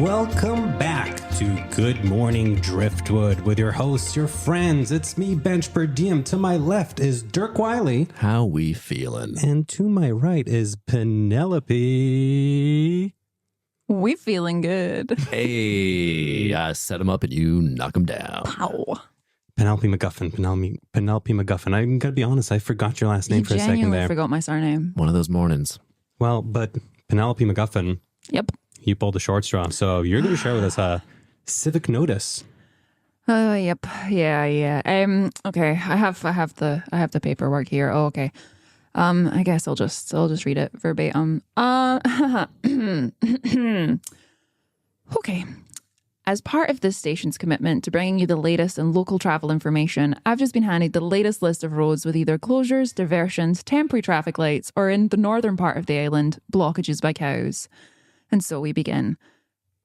Welcome back to Good Morning Driftwood with your hosts, your friends. It's me, Bench PerDiem. To my left is Dirk Wiley. How we feeling? And to my right is Penelope. We feeling good. Hey, I set him up and you knock him down. Pow. Penelope MacGuffin. Penelope MacGuffin. I'm going to be honest, I forgot your last name for a second there. Genuinely forgot my surname. One of those mornings. Well, but Penelope MacGuffin. Yep. You pulled the short straw, so you're going to share with us a civic notice. Yep. Yeah. Okay. I have the paperwork here. Oh, okay. I guess I'll just read it verbatim. Okay. As part of this station's commitment to bringing you the latest in local travel information, I've just been handed the latest list of roads with either closures, diversions, temporary traffic lights, or in the northern part of the island, blockages by cows. And so we begin.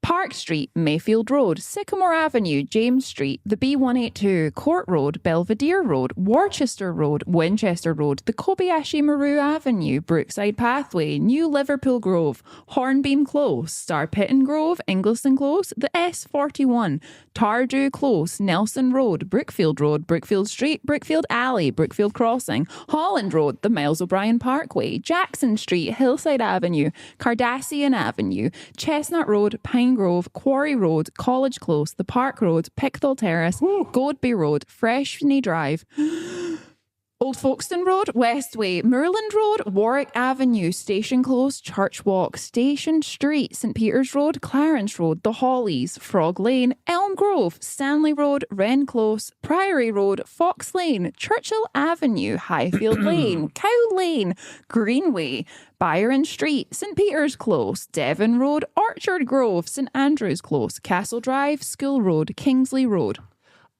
Park Street, Mayfield Road, Sycamore Avenue, James Street, the B182, Court Road, Belvedere Road, Worcester Road, Winchester Road, the Kobayashi Maru Avenue, Brookside Pathway, New Liverpool Grove, Hornbeam Close, Starpitton Grove, Ingliston Close, the S41, Tardew Close, Nelson Road, Brookfield Street, Brookfield Alley, Brookfield Crossing, Holland Road, the Miles O'Brien Parkway, Jackson Street, Hillside Avenue, Cardassian Avenue, Chestnut Road, Pine Grove, Quarry Road, College Close, the Park Road, Pickthall Terrace, Godby Road, Freshney Drive, Old Folkestone Road, Westway, Moorland Road, Warwick Avenue, Station Close, Church Walk, Station Street, St Peter's Road, Clarence Road, The Hollies, Frog Lane, Elm Grove, Stanley Road, Wren Close, Priory Road, Fox Lane, Churchill Avenue, Highfield Lane, Cow Lane, Greenway, Byron Street, St Peter's Close, Devon Road, Orchard Grove, St Andrews Close, Castle Drive, School Road, Kingsley Road.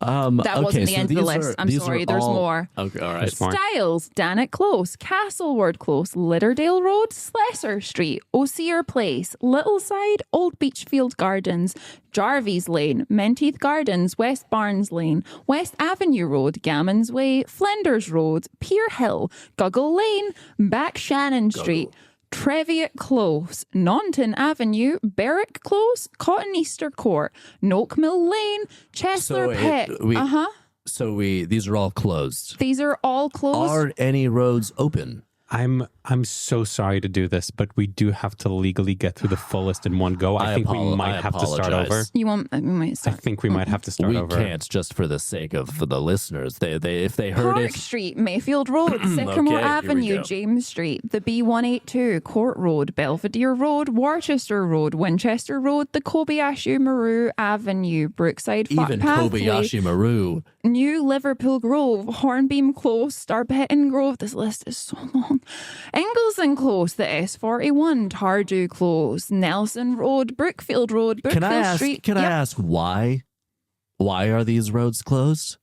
That wasn't the end of the list. I'm sorry, there's more. Okay, all right. Styles, Dannock Close, Castleward Close, Litterdale Road, Slessor Street, Osier Place, Littleside, Old Beachfield Gardens, Jarvis Lane, Menteith Gardens, West Barnes Lane, West Avenue Road, Gammons Way, Flinders Road, Pier Hill, Guggle Lane, Back Shannon Street, Treviot Close, Naunton Avenue, Berwick Close, Cotton Easter Court, Noak Mill Lane, Chesler Pit. So these are all closed. These are all closed. Are any roads open? I'm so sorry to do this, but we do have to legally get through the full list in one go. I think we might have to start over. You want? We might start. I think we might have to start over. We can't, just for the sake of the listeners. They if they heard Park it. Street, Mayfield Road, Sycamore Avenue, James Street, the B182, Court Road, Belvedere Road, Worcester Road, Winchester Road, the Kobayashi Maru Avenue, Brookside Even Pathway, Kobayashi Maru, New Liverpool Grove, Hornbeam Close, Starpitton Grove. This list is so long. Ingliston Close, the S41, Tardew Close, Nelson Road, Brookfield Road, Brookfield Street. Can I ask why? Why are these roads closed?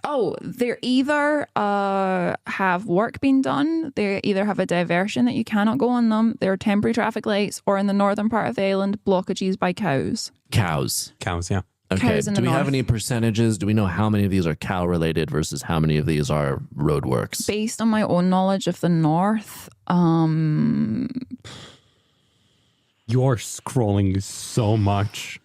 Oh, they're either have work being done, they either have a diversion that you cannot go on them, there are temporary traffic lights, or in the northern part of the island, blockages by cows. Cows, yeah. Okay, cows in do the we have north. any percentages? Do we know how many of these are cow-related versus how many of these are roadworks? Based on my own knowledge of the north, You're scrolling so much.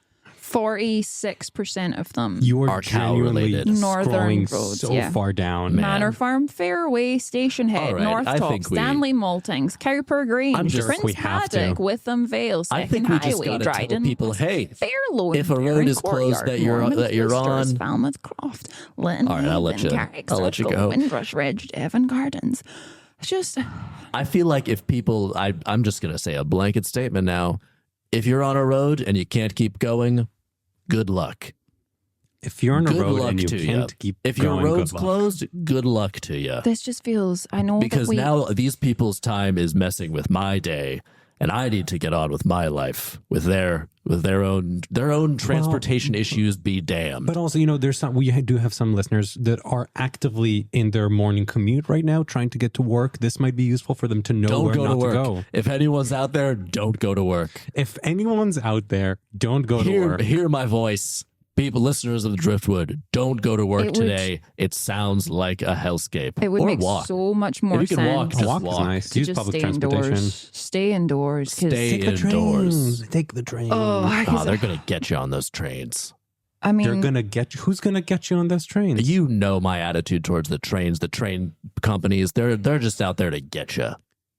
46% of them. You are cow-related. Northern scrolling roads, so yeah. far down. Man. Manor Farm, Fairway, Station Head, All right, North I Top, think Stanley Maltings, Cowper Grange, Dirk, Prince we have to. Paddock, Witham Vale, I Second think we just Highway, got to tell Dryden, people, hey, Fairload, if a road Barron is closed Courtyard, that you're Norman on- Cloisters, Falmouth Croft, Lytton, All right, I'll let Haven, you- Carrick I'll let you Circle, go. Windrush Ridge, Devon Gardens. It's just, I feel like if people, I'm just going to say a blanket statement now. If you're on a road and you can't keep going, good luck. If you're on a Good road luck and you to can't you. keep If going, your road's good luck. closed, good luck to you. this just feels, I know Because that we, now these people's time is messing with my day, and I need to get on with my life, with their own transportation issues. Be damned. But also, we do have some listeners that are actively in their morning commute right now, trying to get to work. This might be useful for them to know Don't where go not to work. to go. If anyone's out there, don't go to work. If anyone's out there, don't go to work. Hear my voice. People, listeners of the Driftwood, don't go to work today. It sounds like a hellscape. It would or make walk. so much more If you can sense. walk, just Walk walk. is nice. to Use just public stay transportation. indoors. Stay indoors. 'Cause Stay Take the indoors. trains. Take the train. Oh, they're going to get you on those trains. I mean, They're gonna get you. Who's gonna get you on those trains? You know my attitude towards the trains, the train companies. They're just out there to get you.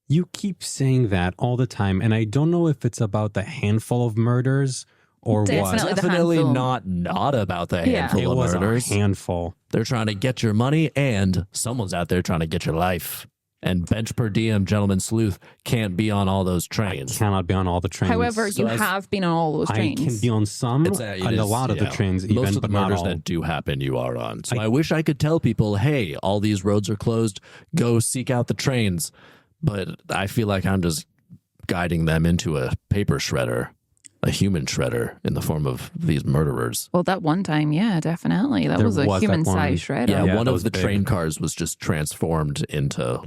You keep saying that all the time, and I don't know if it's about the handful of murders or Definitely. what. The Definitely handful. not about the Yeah. handful It of was murders. a handful. They're trying to get your money, and someone's out there trying to get your life. And Bench PerDiem, Gentleman Sleuth, can't be on all those trains. Cannot be on all the trains. however, So you as- have been on all those trains. I can be on some It and is, a lot of the yeah. trains, Most even, of the but not murders all. that do happen, you are on. So I wish I could tell people, hey, all these roads are closed. Go seek out the trains. But I feel like I'm just guiding them into a paper shredder, a human shredder in the form of these murderers. Well, that one time, yeah, definitely. That There was a was that human-sized one. shredder. Yeah, Yeah, one that of was the big. train cars was just transformed into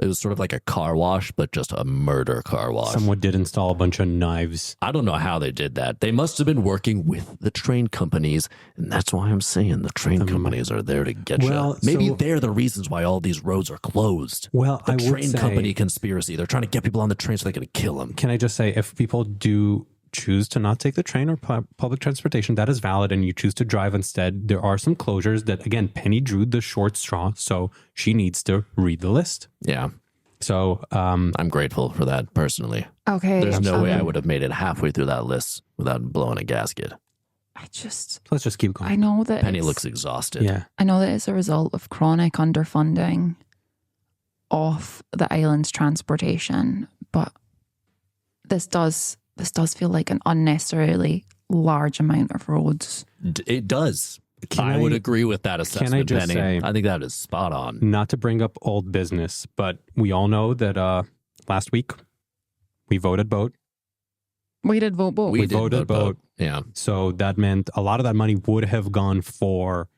it was sort of like a car wash, but just a murder car wash. Someone did install a bunch of knives. I don't know how they did that. They must have been working with the train companies, and that's why I'm saying the train companies are there to get Well, you. Maybe so- they're the reasons why all these roads are closed. Well, The I would train say, company conspiracy. They're trying to get people on the train so they're going to kill them. Can I just say, if people do choose to not take the train or public transportation, that is valid, and you choose to drive instead, there are some closures that, again, Penny drew the short straw, so she needs to read the list. Yeah, So, I'm grateful for that personally. Okay. There's no way I would have made it halfway through that list without blowing a gasket. let's just keep going. I know that Penny it's- looks exhausted. Yeah. I know that it's a result of chronic underfunding of the island's transportation, but this does feel like an unnecessarily large amount of roads. It does. Can I I- would agree with that assessment, just Penny. say- I think that is spot on. Not to bring up old business, but we all know that last week we voted boat. We did vote both. We did voted boat. Yeah. So that meant a lot of that money would have gone for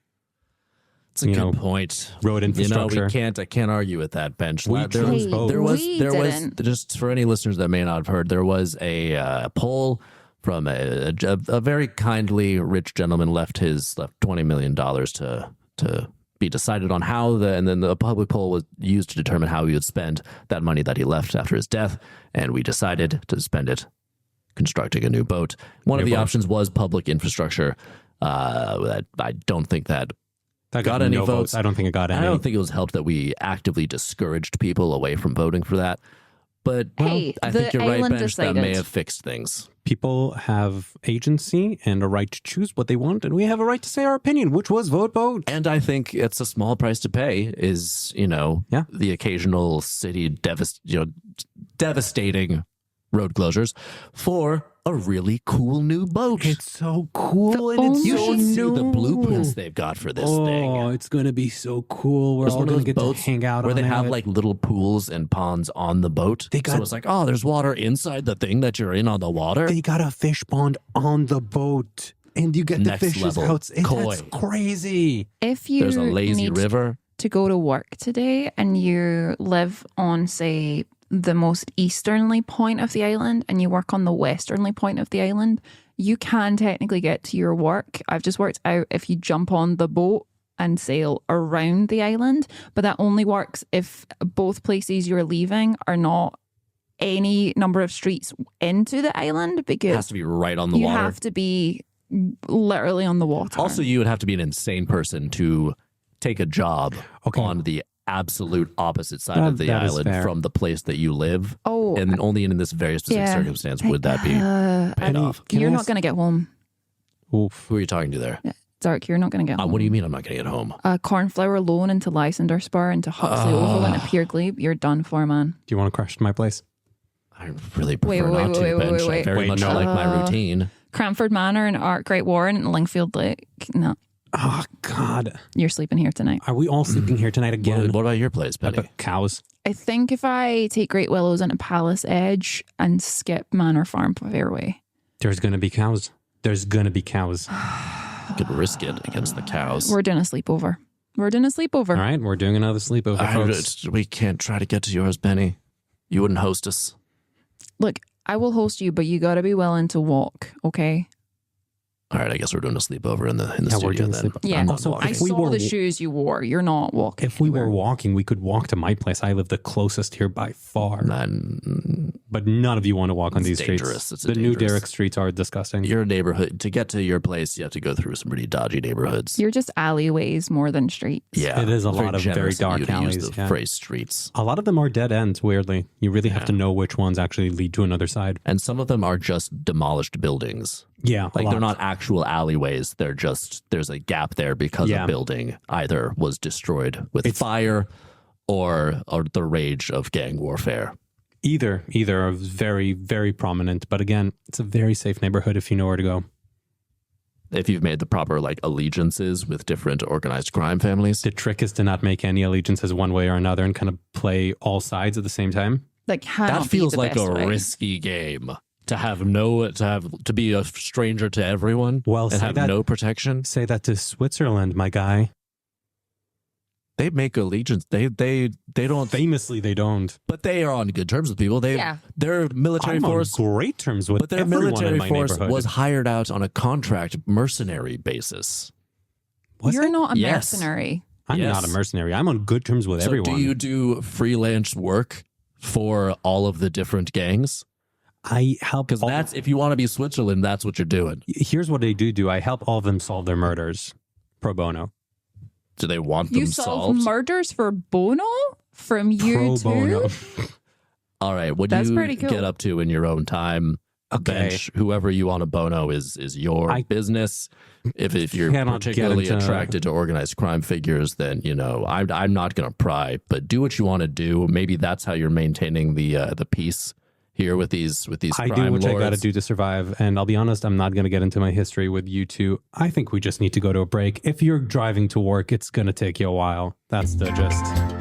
It's a You good know, point. road infrastructure. I can't argue with that, Bench. We There- chose Hey, both. there was we there was didn't. just for any listeners that may not have heard, there was a poll from a very kindly rich gentleman left $20 million to be decided on how and then the public poll was used to determine how he would spend that money that he left after his death, and we decided to spend it constructing a new boat. One of the options was public infrastructure. I don't think that got any no votes. I don't think it got any. I don't think it was helped that we actively discouraged people away from voting for that. But Hey, I the think you're right, island Bench. That may decided. have fixed things. People have agency and a right to choose what they want, and we have a right to say our opinion, which was vote boat. And I think it's a small price to pay. Is Yeah. the occasional city devastating road closures for a really cool new boat. It's so cool, The and it's only- You so should see the new. blueprints they've got for this thing. It's gonna be so cool. We're There's all one of gonna those get boats to hang out where on they have it. like little pools and ponds on the boat. They got- so it's like, oh, there's water inside the thing that you're in on the water. They got a fish pond on the boat, and you get Next the fishes level. out. That's Koi. crazy. If you There's a lazy need river. to go to work today and you live on, say, the most easternly point of the island and you work on the westernly point of the island, you can technically get to your work. I've just worked out if you jump on the boat and sail around the island, but that only works if both places you're leaving are not any number of streets into the island, It has because to be right on the you water. have to be literally on the water. Also, you would have to be an insane person to take a job on the absolute opposite side of the That is island fair. from the place that you live. Oh, And only in this very specific yeah. circumstance would that be paid off. Can you're I not ask- going to get home. Oof. Who are you talking to there? Dirk, you're not going to get home. What do you mean I'm not going to get home? Cornflower loan into Lysander Spur, into Huxley Oval, into Pier Glebe. You're done for, man. Do you want to crash to my place? I really prefer wait, not to, wait, Bench. I wait. very Wait, much no. like my routine. Cranford Manor and Art Great Warren and Lingfield Lake. No, Oh God, you're sleeping here tonight. are we all sleeping here tonight again? What about your place, Penny? But cows. I think if I take Great Willows into Palace Edge and skip Manor Farm Fairway. There's gonna be cows. There's gonna be cows. You could risk it against the cows. We're doing a sleepover. All right, we're doing another sleepover, folks. We can't try to get to yours, Penny. You wouldn't host us. Look, I will host you, but you got to be willing to walk, okay? All right, I guess we're doing a sleepover in the Yeah, we're studio doing a then. sleepover. Yeah. I'm not Also, walking. I if we saw were the wa- shoes you wore. You're not walking. If we were anywhere. walking, we could walk to my place. I live the closest here by far. And But none of you want to walk on It's these dangerous. streets. It's The new dangerous. Derrick streets are disgusting. your neighborhood, to get to your place, you have to go through some pretty dodgy neighborhoods. You're just alleyways more than streets. Yeah, It is a it's lot of very generous dark you to use alleys, the yeah. phrase streets. A lot of them are dead ends, weirdly. You really have to know which ones actually lead to another side. And some of them are just demolished buildings. Yeah, Like they're not actual alleyways. They're just, there's a gap there because Yeah. a building either was destroyed with fire or the rage of gang warfare. Either are very, very prominent. But again, it's a very safe neighborhood if you know where to go. If you've made the proper like allegiances with different organized crime families. The trick is to not make any allegiances one way or another and kind of play all sides at the same time. Like That feels like a risky game. To be a stranger to everyone Well, and say have that- no protection. Say that to Switzerland, my guy. They make allegiance. They don't. Famously, they don't. But they are on good terms with people. Their military I'm force. on great terms with But their everyone military in my force neighborhood. was hired out on a contract mercenary basis. Was You're it? not a Yes. mercenary. I'm Yes. not a mercenary. I'm on good terms with So everyone. do you do freelance work for all of the different gangs? I help Because all- that's, if you want to be Switzerland, that's what you're doing. Here's what I do. I help all of them solve their murders pro bono. Do they want You them solve solved? murders for bono from you Pro too? bono. All right. What That's do you pretty cool. get up to in your own time? Okay. Bench, whoever you want to bono is your business. If you're cannot get particularly into- attracted to organized crime figures, then I'm not going to pry. But do what you want to do. Maybe that's how you're maintaining the peace here with these I crime do what I lords. got to do to survive. And I'll be honest, I'm not going to get into my history with you two. I think we just need to go to a break. If you're driving to work, it's going to take you a while. That's the gist.